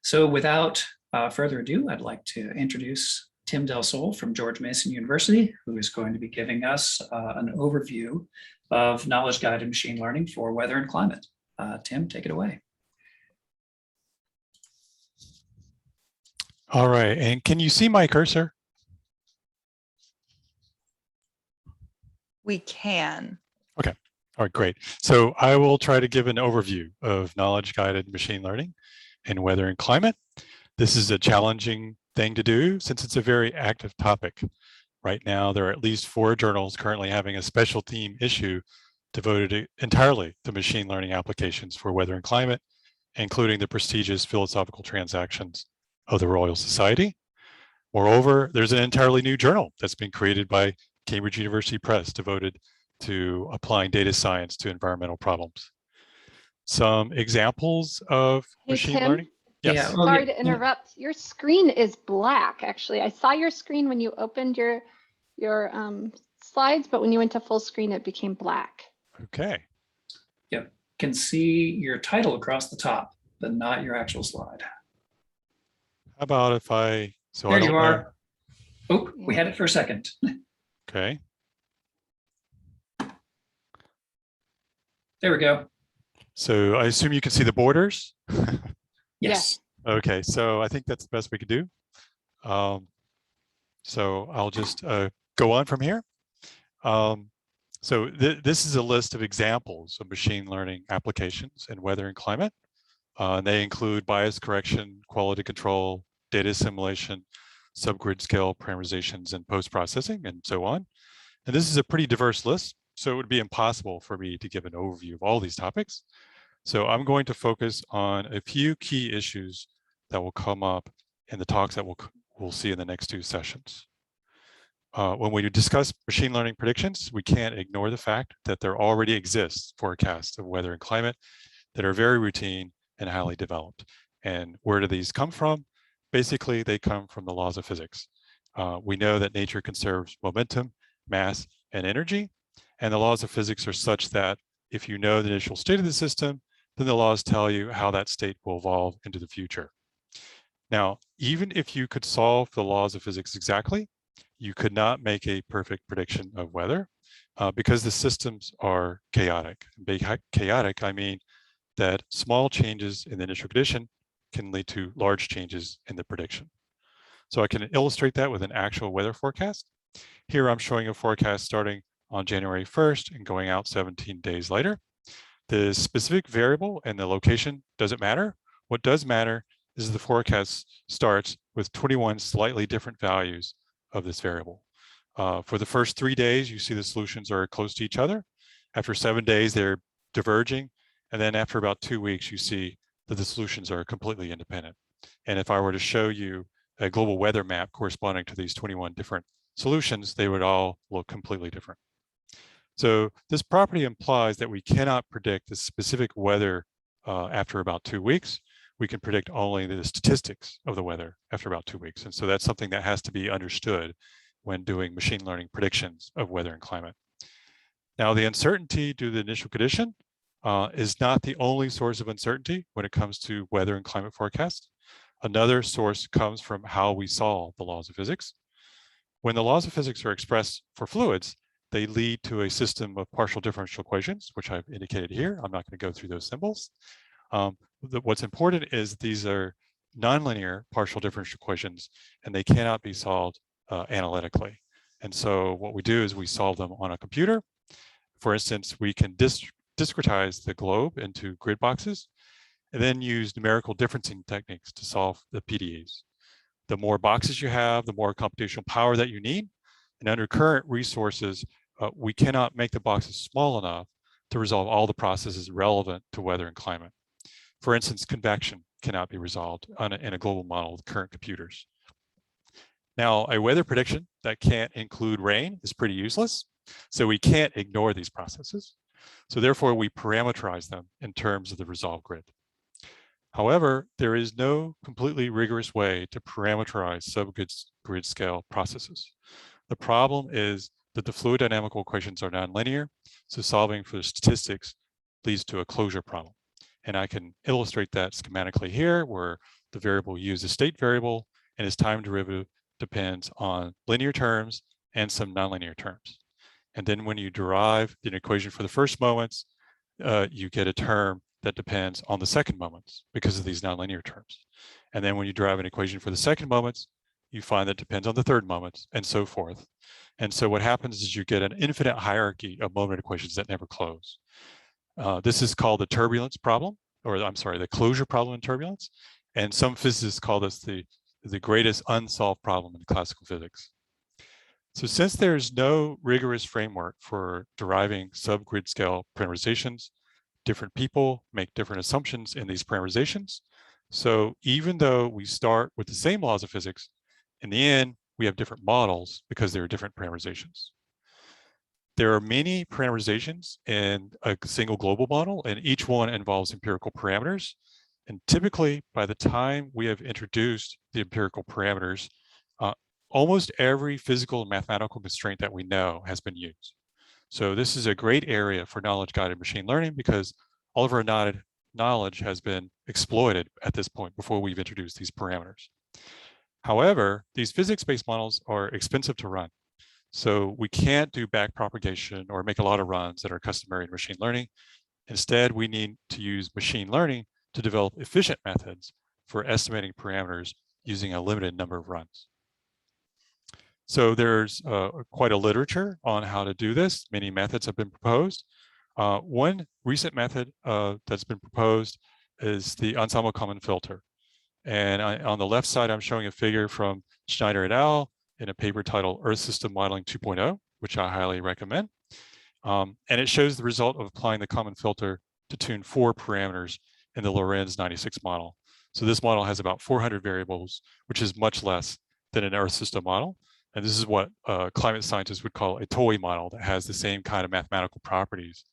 So without further ado, I'd like to introduce Tim Delsole from George Mason University, who is going to be giving us an overview of knowledge-guided machine learning for weather and climate. Tim, take it away. All right, and can you see my cursor? We can. Okay, all right, great. So I will try to give an overview of knowledge-guided machine learning in weather and climate. This is a challenging thing to do since it's a very active topic. Right now, there are at least 4 journals currently having a special theme issue devoted entirely to machine learning applications for weather and climate, including the prestigious Philosophical Transactions of the Royal Society. Moreover, there's an entirely new journal that's been created by Cambridge University Press devoted to applying data science to environmental problems. Some examples of machine learning. Yes. Yeah. Sorry to interrupt. Your screen is black, actually. I saw your screen when you opened your slides, but when you went to full screen, it became black. Okay. Yep. Can see your title across the top, but not your actual slide. How about if I, so there I don't you are. know. Oh, we had it for a second. Okay. There we go. So I assume you can see the borders. Yes. Okay, so I think that's the best we could do. So I'll just go on from here. So this is a list of examples of machine learning applications in weather and climate. They include bias correction, quality control, data assimilation, subgrid scale parameterizations, and post-processing, and so on. And this is a pretty diverse list, so it would be impossible for me to give an overview of all these topics. So I'm going to focus on a few key issues that will come up in the talks that we'll see in the next 2 sessions. When we discuss machine learning predictions, we can't ignore the fact that there already exists forecasts of weather and climate that are very routine and highly developed. And where do these come from? Basically, they come from the laws of physics. We know that nature conserves momentum, mass, and energy. And the laws of physics are such that if you know the initial state of the system, then the laws tell you how that state will evolve into the future. Now, even if you could solve the laws of physics exactly, you could not make a perfect prediction of weather because the systems are chaotic. By chaotic, I mean that small changes in the initial condition can lead to large changes in the prediction. So I can illustrate that with an actual weather forecast. Here I'm showing a forecast starting on January 1st and going out 17 days later. The specific variable and the location doesn't matter. What does matter is the forecast starts with 21 slightly different values of this variable. For the first 3 days, you see the solutions are close to each other. After 7 days, they're diverging. And then after about 2 weeks, you see that the solutions are completely independent. And if I were to show you a global weather map corresponding to these 21 different solutions, they would all look completely different. So this property implies that we cannot predict the specific weather after about 2 weeks. We can predict only the statistics of the weather after about 2 weeks. And so that's something that has to be understood when doing machine learning predictions of weather and climate. Now, the uncertainty due to the initial condition is not the only source of uncertainty when it comes to weather and climate forecasts. Another source comes from how we solve the laws of physics. When the laws of physics are expressed for fluids, they lead to a system of partial differential equations, which I've indicated here. I'm not going to go through those symbols. What's important is these are nonlinear partial differential equations, and they cannot be solved analytically. And so what we do is we solve them on a computer. For instance, we can discretize the globe into grid boxes and then use numerical differencing techniques to solve the PDEs. The more boxes you have, the more computational power that you need. And under current resources, we cannot make the boxes small enough to resolve all the processes relevant to weather and climate. For instance, convection cannot be resolved in a global model with current computers. Now, a weather prediction that can't include rain is pretty useless. So we can't ignore these processes. So therefore, we parameterize them in terms of the resolved grid. However, there is no completely rigorous way to parameterize subgrid scale processes. The problem is that the fluid dynamical equations are nonlinear, so solving for the statistics leads to a closure problem. And I can illustrate that schematically here, where the variable u is a state variable, and its time derivative depends on linear terms and some nonlinear terms. And then when you derive the equation for the first moments, you get a term that depends on the second moments because of these nonlinear terms. And then when you derive an equation for the second moments, you find that depends on the third moments, and so forth. And so what happens is you get an infinite hierarchy of moment equations that never close. This is called the turbulence problem, or I'm sorry, the closure problem in turbulence. And some physicists call this the greatest unsolved problem in classical physics. So since there's no rigorous framework for deriving subgrid scale parameterizations, different people make different assumptions in these parameterizations. So even though we start with the same laws of physics, in the end, we have different models because there are different parameterizations. There are many parameterizations in a single global model, and each one involves empirical parameters. And typically, by the time we have introduced the empirical parameters, almost every physical and mathematical constraint that we know has been used. So this is a great area for knowledge-guided machine learning because all of our knowledge has been exploited at this point before we've introduced these parameters. However, these physics-based models are expensive to run. So we can't do backpropagation or make a lot of runs that are customary in machine learning. Instead, we need to use machine learning to develop efficient methods for estimating parameters using a limited number of runs. So there's quite a literature on how to do this. Many methods have been proposed. One recent method that's been proposed is the ensemble common filter. And on the left side, I'm showing a figure from Schneider et al. In a paper titled Earth System Modeling 2.0, which I highly recommend. And it shows the result of applying the common filter to tune 4 parameters in the Lorenz 96 model. So this model has about 400 variables, which is much less than an Earth system model. And this is what climate scientists would call a toy model that has the same kind of mathematical properties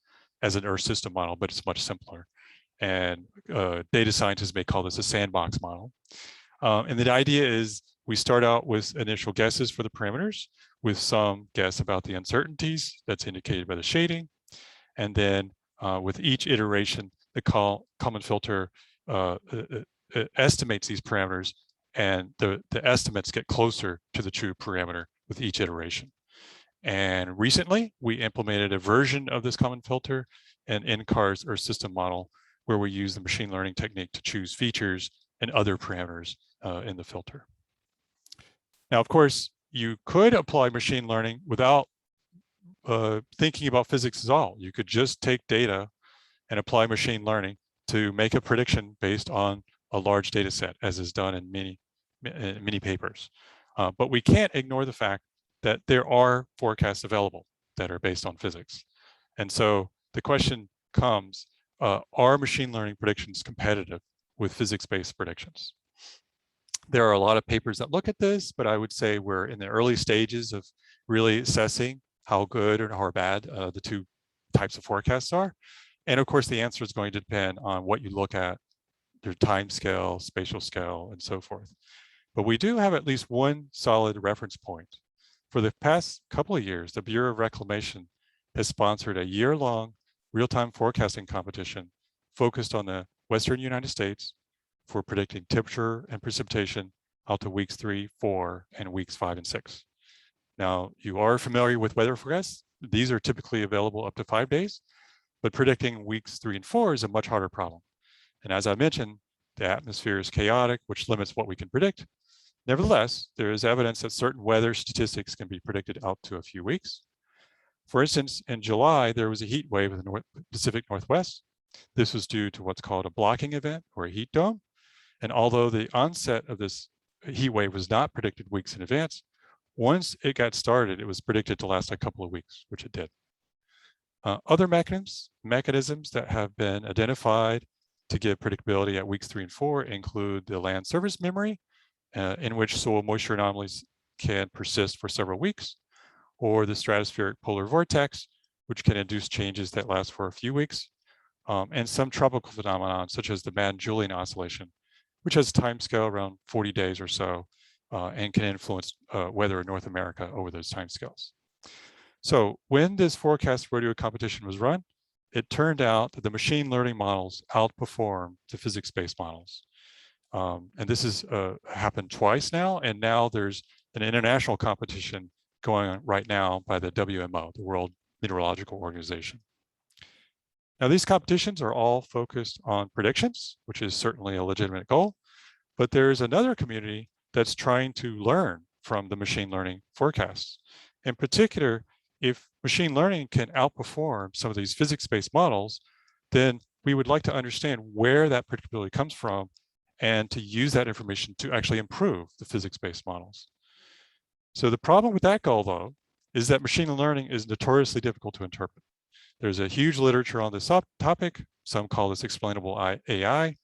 as an Earth system model, but it's much simpler. And data scientists may call this a sandbox model. And the idea is we start out with initial guesses for the parameters with some guess about the uncertainties that's indicated by the shading. And then with each iteration, the common filter estimates these parameters, and the estimates get closer to the true parameter with each iteration. And recently, we implemented a version of this common filter in NCAR's Earth system model, where we use the machine learning technique to choose features and other parameters in the filter. Now, of course, you could apply machine learning without thinking about physics at all. You could just take data and apply machine learning to make a prediction based on a large data set, as is done in many papers. But we can't ignore the fact that there are forecasts available that are based on physics. And so the question comes, are machine learning predictions competitive with physics-based predictions? There are a lot of papers that look at this, but I would say we're in the early stages of really assessing how good or how bad the two types of forecasts are. And of course, the answer is going to depend on what you look at, your time scale, spatial scale, and so forth. But we do have at least one solid reference point. For the past couple of years, the Bureau of Reclamation has sponsored a year-long real-time forecasting competition focused on the Western United States for predicting temperature and precipitation out to weeks 3, 4, and weeks 5 and 6. Now, you are familiar with weather forecasts. These are typically available up to 5 days, but predicting weeks 3 and 4 is a much harder problem. And as I mentioned, the atmosphere is chaotic, which limits what we can predict. Nevertheless, there is evidence that certain weather statistics can be predicted out to a few weeks. For instance, in July, there was a heat wave in the Pacific Northwest. This was due to what's called a blocking event or a heat dome. And although the onset of this heat wave was not predicted weeks in advance, once it got started, it was predicted to last a couple of weeks, which it did. Other mechanisms that have been identified to give predictability at weeks 3 and 4 include the land surface memory, in which soil moisture anomalies can persist for several weeks, or the stratospheric polar vortex, which can induce changes that last for a few weeks, and some tropical phenomena, such as the Mad-Julian oscillation, which has a time scale around 40 days or so, and can influence weather in North America over those timescales. So when this forecast rodeo competition was run, it turned out that the machine learning models outperformed the physics-based models. And this has happened twice now, and now there's an international competition going on right now by the WMO, the World Meteorological Organization. Now, these competitions are all focused on predictions, which is certainly a legitimate goal, but there's another community that's trying to learn from the machine learning forecasts. In particular, if machine learning can outperform some of these physics-based models, then we would like to understand where that predictability comes from and to use that information to actually improve the physics-based models. So the problem with that goal, though, is that machine learning is notoriously difficult to interpret. There's a huge literature on this topic. Some call this explainable AI.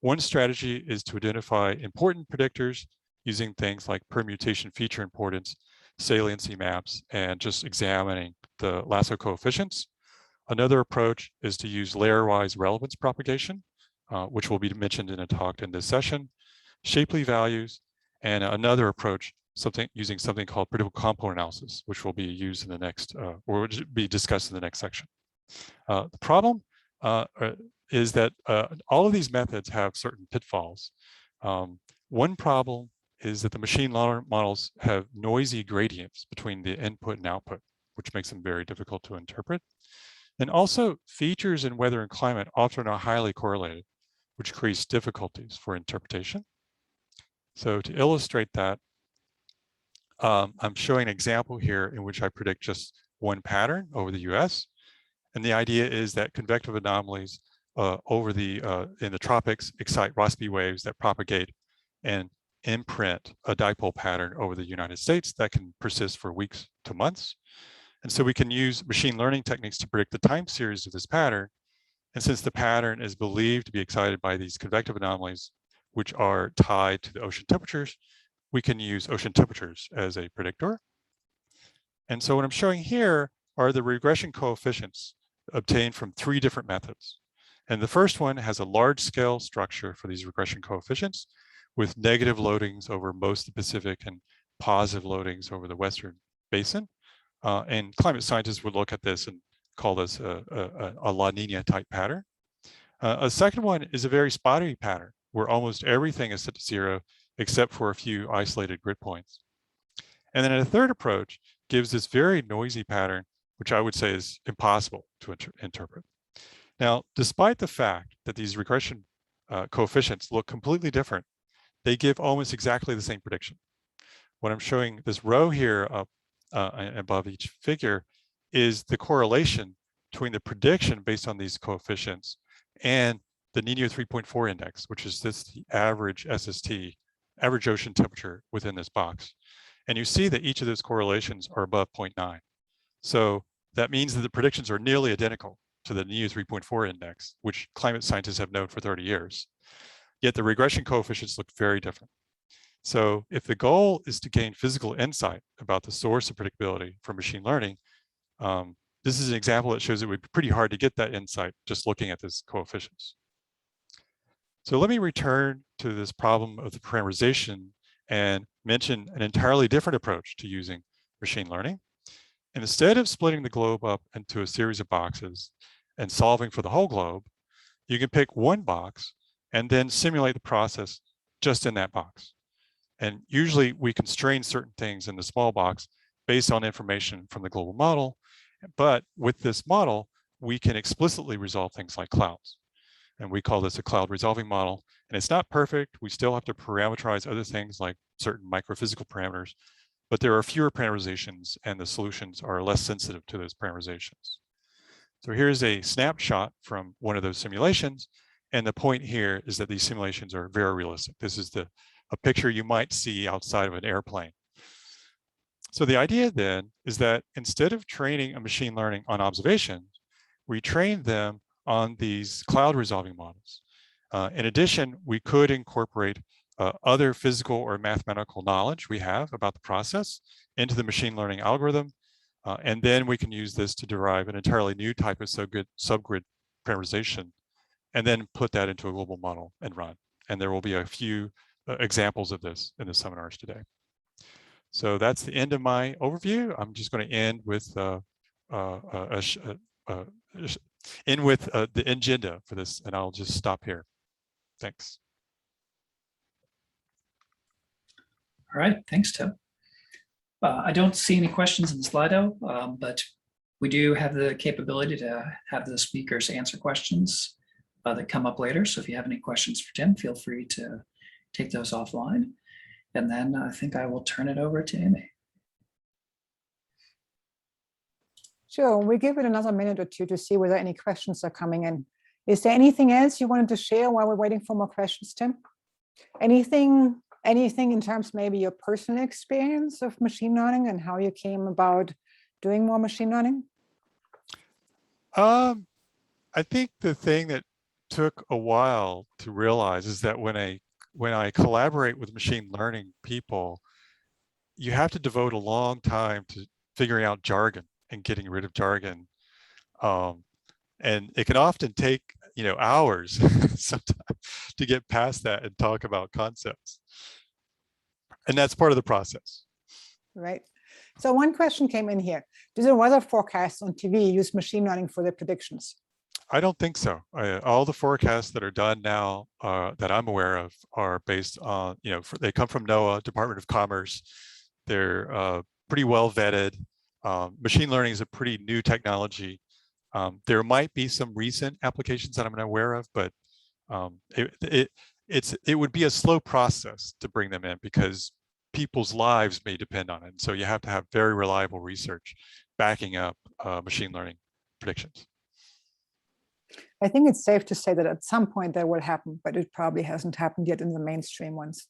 One strategy is to identify important predictors using things like permutation feature importance, saliency maps, and just examining the lasso coefficients. Another approach is to use layer-wise relevance propagation, which will be mentioned in a talk in this session, shapely values, and another approach, using something called predictable component analysis, which will be used in the next, or will be discussed in the next section. The problem is that all of these methods have certain pitfalls. One problem is that the machine learning models have noisy gradients between the input and output, which makes them very difficult to interpret. And also, features in weather and climate often are highly correlated, which creates difficulties for interpretation. So to illustrate that, I'm showing an example here in which I predict just one pattern over the US. And the idea is that convective anomalies in the tropics excite Rossby waves that propagate and imprint a dipole pattern over the United States that can persist for weeks to months. And so we can use machine learning techniques to predict the time series of this pattern. And since the pattern is believed to be excited by these convective anomalies, which are tied to the ocean temperatures, we can use ocean temperatures as a predictor. And so what I'm showing here are the regression coefficients obtained from 3 different methods. And the first one has a large scale structure for these regression coefficients with negative loadings over most of the Pacific and positive loadings over the Western basin. And climate scientists would look at this and call this a La Nina type pattern. A second one is a very spotty pattern where almost everything is set to 0 except for a few isolated grid points. And then a third approach gives this very noisy pattern, which I would say is impossible to interpret. Now, despite the fact that these regression coefficients look completely different, they give almost exactly the same prediction. What I'm showing this row here up above each figure is the correlation between the prediction based on these coefficients and the Nino 3.4 index, which is the average SST, average ocean temperature within this box. And you see that each of those correlations are above 0.9. So that means that the predictions are nearly identical to the Nino 3.4 index, which climate scientists have known for 30 years. Yet the regression coefficients look very different. So if the goal is to gain physical insight about the source of predictability for machine learning, this is an example that shows it would be pretty hard to get that insight just looking at these coefficients. So let me return to this problem of the parameterization and mention an entirely different approach to using machine learning. And instead of splitting the globe up into a series of boxes and solving for the whole globe, you can pick one box and then simulate the process just in that box. And usually we constrain certain things in the small box based on information from the global model. But with this model, we can explicitly resolve things like clouds. And we call this a cloud resolving model. And it's not perfect. We still have to parameterize other things like certain microphysical parameters, but there are fewer parameterizations and the solutions are less sensitive to those parameterizations. So here's a snapshot from one of those simulations. And the point here is that these simulations are very realistic. This is a picture you might see outside of an airplane. So the idea then is that instead of training a machine learning on observations, we train them on these cloud resolving models. In addition, we could incorporate other physical or mathematical knowledge we have about the process into the machine learning algorithm. And then we can use this to derive an entirely new type of subgrid parameterization, and then put that into a global model and run. And there will be a few examples of this in the seminars today. So that's the end of my overview. I'm just going to end with the agenda for this, and I'll just stop here. Thanks. All right, thanks, Tim. I don't see any questions in Slido, but we do have the capability to have the speakers answer questions that come up later. So if you have any questions for Tim, feel free to take those offline. And then I think I will turn it over to Amy. Sure, we give it another minute or two to see whether any questions are coming in. Is there anything else you wanted to share while we're waiting for more questions, Tim? Anything in terms maybe your personal experience of machine learning and how you came about doing more machine learning? I think the thing that took a while to realize is that when I collaborate with machine learning people, you have to devote a long time to figuring out jargon and getting rid of jargon. And it can often take, hours sometimes to get past that and talk about concepts. And that's part of the process. Right. So one question came in here. Do the weather forecasts on TV use machine learning for their predictions? I don't think so. All the forecasts that are done now that I'm aware of are based on, they come from NOAA, Department of Commerce. They're pretty well vetted. Machine learning is a pretty new technology. There might be some recent applications that I'm not aware of, but it would be a slow process to bring them in because people's lives may depend on it. And so you have to have very reliable research backing up machine learning predictions. I think it's safe to say that at some point that will happen, but it probably hasn't happened yet in the mainstream ones.